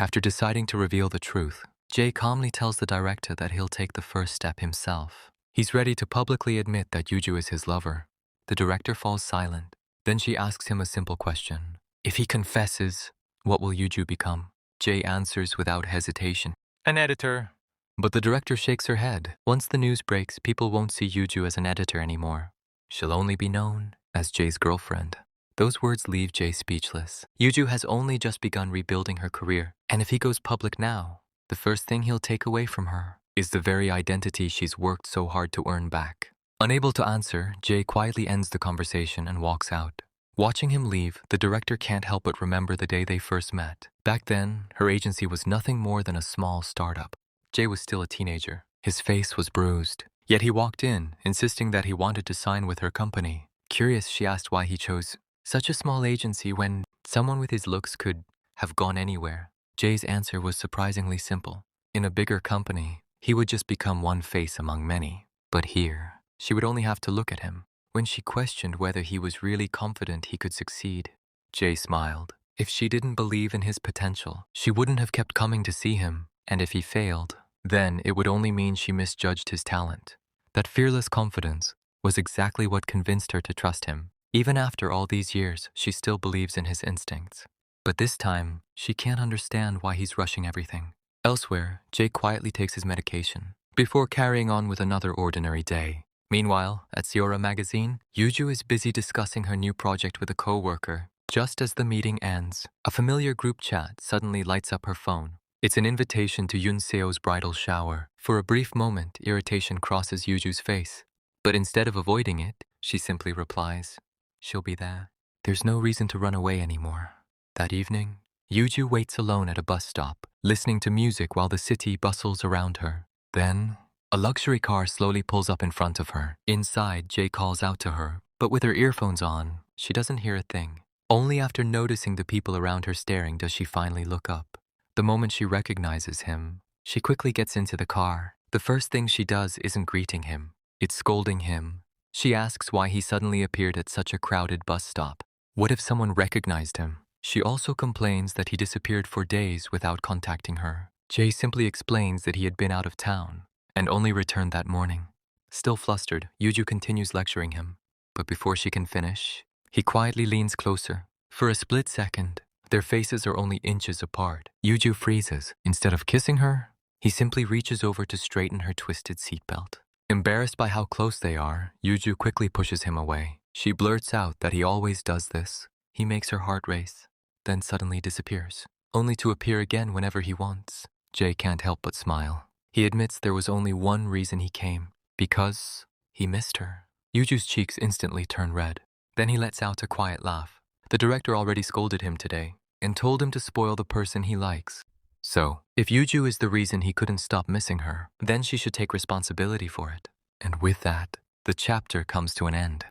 After deciding to reveal the truth, Jay calmly tells the director that he'll take the first step himself. He's ready to publicly admit that Yuju is his lover. The director falls silent. Then she asks him a simple question. If he confesses, what will Yuju become? Jay answers without hesitation. An editor. But the director shakes her head. Once the news breaks, people won't see Yuju as an editor anymore. She'll only be known as Jay's girlfriend. Those words leave Jay speechless. Yuju has only just begun rebuilding her career, and if he goes public now, the first thing he'll take away from her is the very identity she's worked so hard to earn back. Unable to answer, Jay quietly ends the conversation and walks out. Watching him leave, the director can't help but remember the day they first met. Back then, her agency was nothing more than a small startup. Jay was still a teenager. His face was bruised. Yet he walked in, insisting that he wanted to sign with her company. Curious, she asked why he chose such a small agency when someone with his looks could have gone anywhere. Jay's answer was surprisingly simple. In a bigger company, he would just become one face among many. But here, she would only have to look at him. When she questioned whether he was really confident he could succeed, Jay smiled. If she didn't believe in his potential, she wouldn't have kept coming to see him. And if he failed, then it would only mean she misjudged his talent. That fearless confidence was exactly what convinced her to trust him. Even after all these years, she still believes in his instincts. But this time, she can't understand why he's rushing everything. Elsewhere, Jay quietly takes his medication before carrying on with another ordinary day. Meanwhile, at Sierra magazine, Yuju is busy discussing her new project with a co-worker. Just as the meeting ends, a familiar group chat suddenly lights up her phone. It's an invitation to Yoon Seo's bridal shower. For a brief moment, irritation crosses Yuju's face. But instead of avoiding it, she simply replies, "She'll be there." There's no reason to run away anymore. That evening, Yuju waits alone at a bus stop, listening to music while the city bustles around her. Then, a luxury car slowly pulls up in front of her. Inside, Jay calls out to her, but with her earphones on, she doesn't hear a thing. Only after noticing the people around her staring does she finally look up. The moment she recognizes him, she quickly gets into the car. The first thing she does isn't greeting him, it's scolding him. She asks why he suddenly appeared at such a crowded bus stop. What if someone recognized him? She also complains that he disappeared for days without contacting her. Jay simply explains that he had been out of town and only returned that morning. Still flustered, Yuju continues lecturing him. But before she can finish, he quietly leans closer. For a split second, their faces are only inches apart. Yuju freezes. Instead of kissing her, he simply reaches over to straighten her twisted seatbelt. Embarrassed by how close they are, Yuju quickly pushes him away. She blurts out that he always does this. He makes her heart race, then suddenly disappears, only to appear again whenever he wants. Jay can't help but smile. He admits there was only one reason he came, because he missed her. Yuju's cheeks instantly turn red. Then he lets out a quiet laugh. The director already scolded him today and told him to spoil the person he likes. So, if Yuju is the reason he couldn't stop missing her, then she should take responsibility for it. And with that, the chapter comes to an end.